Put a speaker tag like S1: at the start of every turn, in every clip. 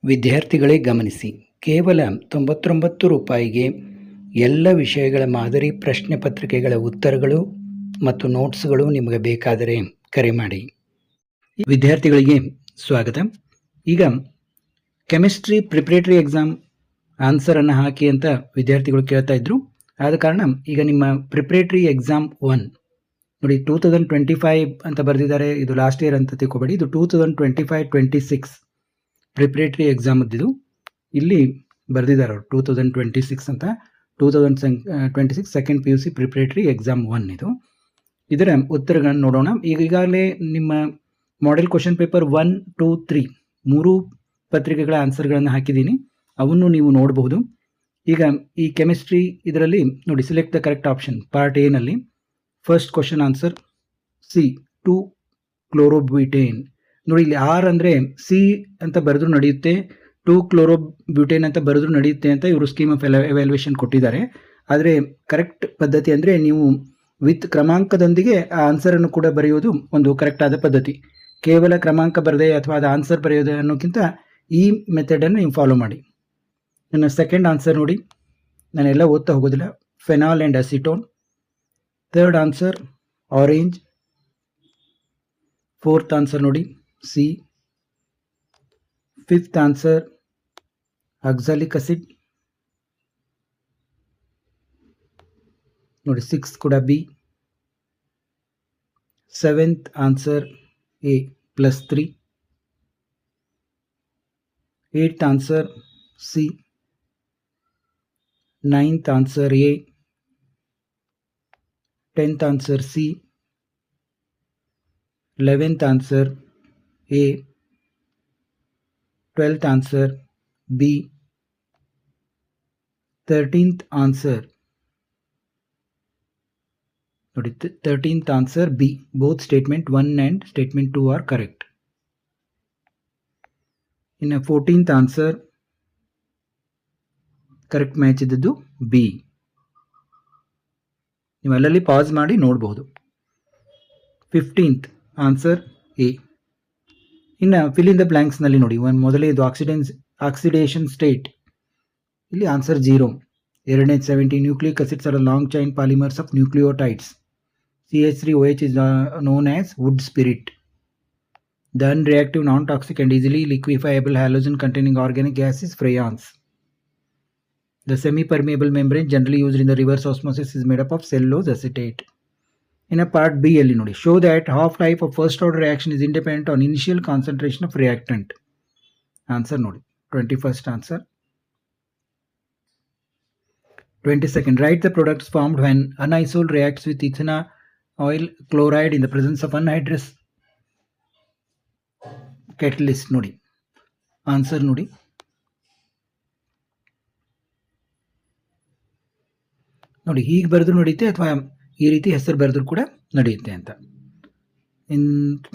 S1: ವಿದ್ಯಾರ್ಥಿಗಳೇ ಗಮನಿಸಿ, ಕೇವಲ 99 ರೂಪಾಯಿಗೆ ಎಲ್ಲ ವಿಷಯಗಳ ಮಾದರಿ ಪ್ರಶ್ನೆ ಪತ್ರಿಕೆಗಳ ಉತ್ತರಗಳು ಮತ್ತು ನೋಟ್ಸ್ಗಳು ನಿಮಗೆ ಬೇಕಾದರೆ ಕರೆ ಮಾಡಿ. ವಿದ್ಯಾರ್ಥಿಗಳಿಗೆ ಸ್ವಾಗತ. ಈಗ ಕೆಮಿಸ್ಟ್ರಿ ಪ್ರಿಪರೇಟರಿ ಎಕ್ಸಾಮ್ ಆನ್ಸರನ್ನು ಹಾಕಿ ಅಂತ ವಿದ್ಯಾರ್ಥಿಗಳು ಕೇಳ್ತಾ ಇದ್ರು. ಆದ ಕಾರಣ ಈಗ ನಿಮ್ಮ ಪ್ರಿಪರೇಟರಿ ಎಕ್ಸಾಮ್ 1 ನೋಡಿ 2025 ಅಂತ ಬರೆದಿದ್ದಾರೆ. ಇದು ಲಾಸ್ಟ್ ಇಯರ್ ಅಂತ ತಿಳ್ಕೊಬೇಡಿ, ಇದು 2025-26 ಪ್ರಿಪರೇಟರಿ ಎಕ್ಸಾಮ್ ಇದ್ದಿದ್ದು. ಇಲ್ಲಿ ಬರೆದಿದ್ದಾರೆ ಅವರು 2026 ಅಂತ. 2026 ಸೆಕೆಂಡ್ PUC ಪ್ರಿಪರೇಟರಿ ಎಕ್ಸಾಮ್ 1 ಇದು. ಇದರ ಉತ್ತರಗಳನ್ನು ನೋಡೋಣ. ಈಗಾಗಲೇ ನಿಮ್ಮ ಮಾಡೆಲ್ ಕ್ವಶನ್ ಪೇಪರ್ 1, 2, 3 ಮೂರು ಪತ್ರಿಕೆಗಳ ಆನ್ಸರ್ಗಳನ್ನು ಹಾಕಿದ್ದೀನಿ, ಅವನ್ನು ನೀವು ನೋಡಬಹುದು. ಈಗ ಈ ಕೆಮಿಸ್ಟ್ರಿ ಇದರಲ್ಲಿ ನೋಡಿ, select the correct option part A ನಲ್ಲಿ ಫಸ್ಟ್ ಕ್ವಶನ್ ಆನ್ಸರ್ ಸಿ 2 ಕ್ಲೋರೋಬ್ಯೂಟೇನ್. ನೋಡಿ, ಇಲ್ಲಿ ಆರ್ ಅಂದರೆ ಸಿ ಅಂತ ಬರೆದ್ರು ನಡೆಯುತ್ತೆ, 2 ಕ್ಲೋರೋಬ್ಯೂಟೇನ್ ಅಂತ ಬರೆದ್ರು ನಡೆಯುತ್ತೆ ಅಂತ ಇವರು ಸ್ಕೀಮ್ ಆಫ್ ಎವ್ಯಾಲ್ಯೂಯೇಷನ್ ಕೊಟ್ಟಿದ್ದಾರೆ. ಆದರೆ ಕರೆಕ್ಟ್ ಪದ್ಧತಿ ಅಂದರೆ ನೀವು ವಿತ್ ಕ್ರಮಾಂಕದೊಂದಿಗೆ ಆ ಆನ್ಸರನ್ನು ಕೂಡ ಬರೆಯೋದು ಒಂದು ಕರೆಕ್ಟ್ ಆದ ಪದ್ಧತಿ. ಕೇವಲ ಕ್ರಮಾಂಕ ಬರೆದೆ ಅಥವಾ ಅದು ಆನ್ಸರ್ ಬರೆಯೋದು ಅನ್ನೋಕ್ಕಿಂತ ಈ ಮೆಥಡನ್ನು ನೀವು ಫಾಲೋ ಮಾಡಿ. ನನ್ನ ಸೆಕೆಂಡ್ ಆನ್ಸರ್ ನೋಡಿ, ನಾನೆಲ್ಲ ಓದ್ತಾ ಹೋಗೋದಿಲ್ಲ. Phenol and acetone. Third answer orange. Fourth answer ನೋಡಿ C. Fifth answer oxalic acid ನೋಡಿ, ಸಿಕ್ಸ್ ಕೂಡ B. Seventh answer A +3. Eighth answer C. Ninth answer A. 10th answer C. 11th answer A. 12th answer B. 13th answer ನೋಡಿ, 13th answer B. Both statement 1 and statement 2 are correct. ಇನ್ನು 14th answer correct match ಇದ್ದದ್ದು B. ನೀವು ಅಲ್ಲಲ್ಲಿ pass ಮಾಡಿ ನೋಡಬಹುದು. 15th answer A. ಇನ್ನು fill in the ಬ್ಲ್ಯಾಂಕ್ಸ್ನಲ್ಲಿ ನೋಡಿ, ಮೊದಲೇ ಇದು ಆಕ್ಸಿಡೇಷನ್ ಸ್ಟೇಟ್, ಇಲ್ಲಿ ಆನ್ಸರ್ 0. ಎರಡನೇದು 70 nucleic acids are long chain polymers of nucleotides. CH3OH is known as wood spirit. The unreactive, non-toxic and easily liquefiable halogen containing organic gas is freons. The semi-permeable membrane generally used in the reverse osmosis is made up of cellulose acetate. In a part B ಅಲ್ಲಿ ನೋಡಿ, show that half-life of first order reaction is independent on initial concentration of reactant. Answer ನೋಡಿ, 21st answer. 22nd, write the products formed when anisole reacts with ethanol chloride in the presence of anhydrous catalyst. ನೋಡಿ answer ನೋಡಿ, ನೋಡಿ ಹೀಗೆ ಬರೆದ್ರು ನಡೆಯುತ್ತೆ ಅಥವಾ ಈ ರೀತಿ ಹೆಸರು ಬರೆದ್ರು ಕೂಡ ನಡೆಯುತ್ತೆ ಅಂತ. ಇನ್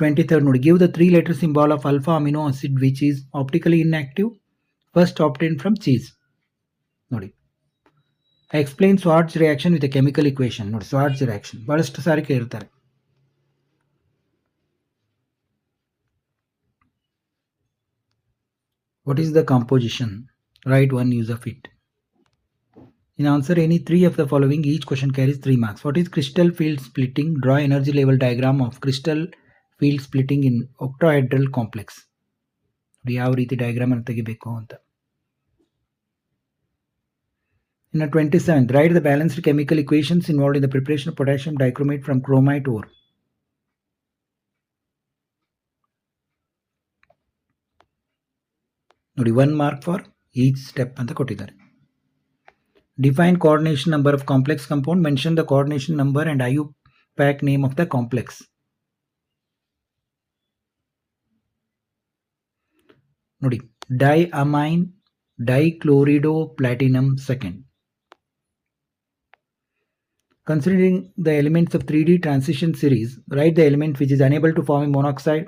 S1: 23rd ನೋಡಿ, give the 3 letter symbol of alpha amino acid which is optically inactive, first obtained from cheese. ನೋಡಿ, explain Swarts reaction with a chemical equation. ನೋಡಿ, ಸ್ವಾರ್ಟ್ಸ್ ರಿಯಾಕ್ಷನ್ ಬಹಳಷ್ಟು ಸಾರಿ ಕೇಳ್ತಾರೆ. What is the composition? Write one use of it. In answer any 3 of the following, each question carries 3 marks. What is crystal field splitting? Draw energy level diagram of crystal field splitting in octahedral complex. ಯಾವ ರೀತಿ diagram ಅನ್ನು ತೆಗಿಬೇಕು ಅಂತ. In 27th, write the balanced chemical equations involved in the preparation of potassium dichromate from chromite ore. ನೋಡಿ, 1 mark for each step ಅಂತ ಕೊಟ್ಟಿದ್ದಾರೆ. Define coordination number of complex compound. Mention the coordination number and IUPAC name of the complex. ನೋಡಿ, diamine dichloridoplatinum second. Considering the elements of 3D transition series, write the element which is unable to form a monoxide.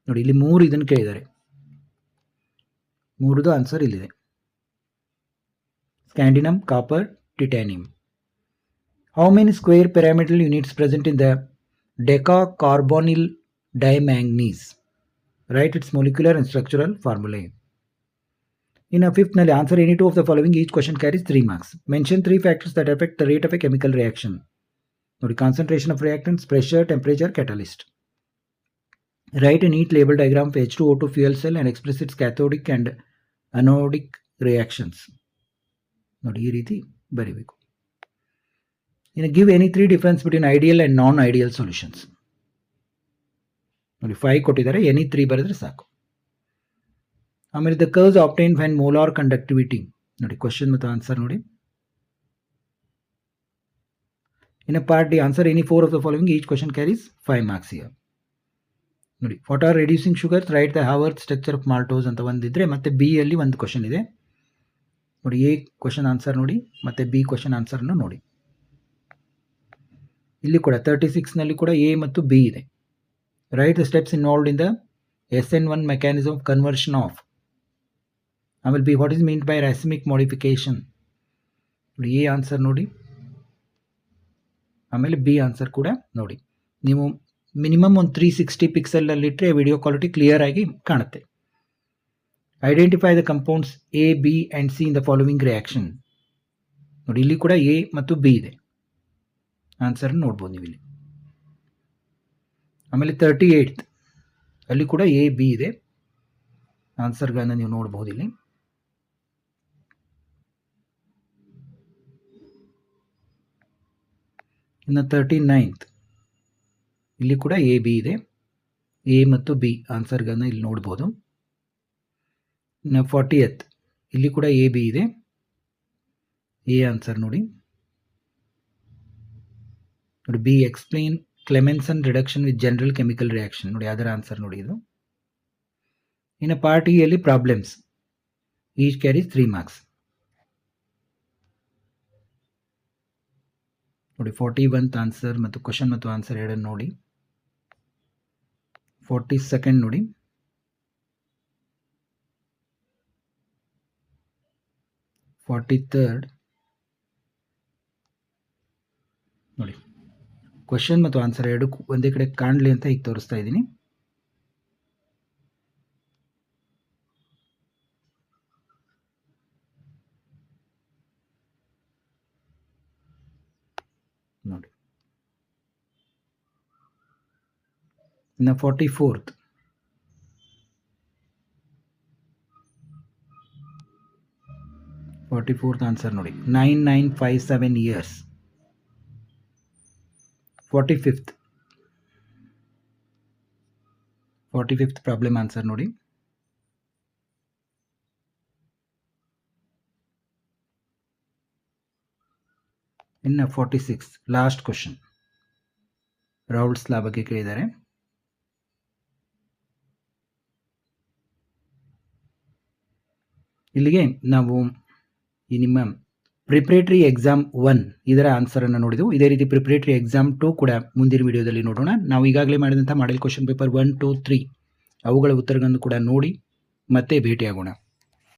S1: ನೋಡಿ, ಇಲ್ಲಿ 3 ಇದನ್ನು ಕೇಳಿದ್ದಾರೆ. 3ದು answer ಇಲ್ಲಿದೆ. Scandium, copper, titanium. How many square pyramidal units present in the decacarbonyl dimanganese? Write its molecular and structural formulae. ಇನ್ನು ಫಿಫ್ತ್ನಲ್ಲಿ answer any two of the following each question carries 3 marks. Mention 3 factors that effect the rate of a chemical reaction. ನೋಡಿ, concentration of reactants, pressure, temperature, catalyst. Write a neat label diagram for H2O2 fuel cell and express its cathodic and anodic reactions. ನೋಡಿ, ಈ ರೀತಿ ಬರೀಬೇಕು. ಇನ್ನು give any 3 difference between ideal and non ideal solutions. ನೋಡಿ, 5 ಕೊಟ್ಟಿದ್ದಾರೆ, any 3 ಬರೆದ್ರೆ ಸಾಕು. ಆಮೇಲೆ the curves obtain van molar conductivity. ನೋಡಿ, ಕ್ವಶನ್ ಮತ್ತು ಆನ್ಸರ್ ನೋಡಿ. ಇನ್ನು part D answer any 4 of the following each question carries 5 marks year. ನೋಡಿ, what are reducing sugars, write the Haworth structure of maltose ಅಂತ ಒಂದಿದ್ರೆ, ಮತ್ತೆ ಬಿ ಅಲ್ಲಿ ಒಂದು ಕ್ವಶನ್ ಇದೆ ನೋಡಿ. ಎ ಕ್ವಶನ್ ಆನ್ಸರ್ ನೋಡಿ, ಮತ್ತೆ ಬಿ ಕ್ವಶನ್ ಆನ್ಸರ್ನು ನೋಡಿ. ಇಲ್ಲಿ ಕೂಡ 36ನಲ್ಲಿ ಕೂಡ ಎ ಮತ್ತು ಬಿ ಇದೆ. Write the steps involved in the SN1 mechanism of conversion of. ಆಮೇಲೆ B what is meant by racemic modification. ನೋಡಿ, ಎ ಆನ್ಸರ್ ನೋಡಿ, ಆಮೇಲೆ ಬಿ ಆನ್ಸರ್ ಕೂಡ ನೋಡಿ. ನೀವು ಮಿನಿಮಮ್ ಒಂದು 360 ಪಿಕ್ಸೆಲಲ್ಲಿಟ್ಟರೆ ವಿಡಿಯೋ ಕ್ವಾಲಿಟಿ ಕ್ಲಿಯರ್ ಆಗಿ ಕಾಣುತ್ತೆ. Identify the compounds A, B and C in the following reaction. ನೋಡಿ, ಇಲ್ಲಿ ಕೂಡ ಎ ಮತ್ತು ಬಿ ಇದೆ, ಆನ್ಸರ್ ನೋಡ್ಬೋದು ನೀವು ಇಲ್ಲಿ. ಆಮೇಲೆ 38 ಅಲ್ಲಿ ಕೂಡ ಎ, ಬಿ ಇದೆ, ಆನ್ಸರ್ಗಳನ್ನು ನೀವು ನೋಡ್ಬೋದು ಇಲ್ಲಿ. ಇನ್ನು 39 ಇಲ್ಲಿ ಕೂಡ ಎ, ಬಿ ಇದೆ, ಎ ಮತ್ತು ಬಿ ಆನ್ಸರ್ಗಳನ್ನು ಇಲ್ಲಿ ನೋಡ್ಬೋದು. ಇನ್ನು 40th ಇಲ್ಲಿ ಕೂಡ ಎ, ಬಿ ಇದೆ, ಎ ಆನ್ಸರ್ ನೋಡಿ. ನೋಡಿ, B explain Clemmensen reduction with general chemical reaction. ನೋಡಿ, ಅದರ ಆನ್ಸರ್ ನೋಡಿ ಇದು. ಇನ್ನು ಪಾರ್ಟ್ ಇ ಅಲ್ಲಿ ಪ್ರಾಬ್ಲಮ್ಸ್, ಈಚ್ ಕ್ಯಾರೀಸ್ 3 ಮಾರ್ಕ್ಸ್. ನೋಡಿ, 41th ಆನ್ಸರ್ ಮತ್ತು ಕ್ವಶನ್ ಮತ್ತು ಆನ್ಸರ್ ಎರಡನ್ನು ನೋಡಿ. 42nd ನೋಡಿ, 43rd ನೋಡಿ. ಕ್ವಶನ್ ಮತ್ತು ಆನ್ಸರ್ ಎರಡು ಒಂದೇ ಕಡೆ ಕಾಣಲಿ ಅಂತ ಈಗ ತೋರಿಸ್ತಾ ಇದ್ದೀನಿ. ನೋಡಿ, ಇನ್ನು 44th ಆನ್ಸರ್ ನೋಡಿ, 9957 years. 45th ಪ್ರಾಬ್ಲಮ್ ಆನ್ಸರ್ ನೋಡಿ. ಇನ್ನು 46 ಲಾಸ್ಟ್ ಕ್ವಶನ್, ರೌಲ್ಟ್ಸ್ ಲಾ ಬಗ್ಗೆ ಕೇಳಿದ್ದಾರೆ. ಇಲ್ಲಿಗೆ ನಾವು ಈ ನಿಮ್ಮ ಪ್ರಿಪ್ರೇಟರಿ ಎಕ್ಸಾಮ್ 1 ಇದರ ಆನ್ಸರನ್ನು ನೋಡಿದೆವು. ಇದೇ ರೀತಿ ಪ್ರಿಪ್ರೇಟರಿ ಎಕ್ಸಾಮ್ 2 ಕೂಡ ಮುಂದಿನ ವಿಡಿಯೋದಲ್ಲಿ ನೋಡೋಣ. ನಾವು ಈಗಾಗಲೇ ಮಾಡಿದಂಥ ಮಾಡೆಲ್ ಕ್ವಶನ್ ಪೇಪರ್ 1, 2, 3 ಅವುಗಳ ಉತ್ತರಗಳನ್ನು ಕೂಡ ನೋಡಿ ಮತ್ತೆ ಭೇಟಿಯಾಗೋಣ.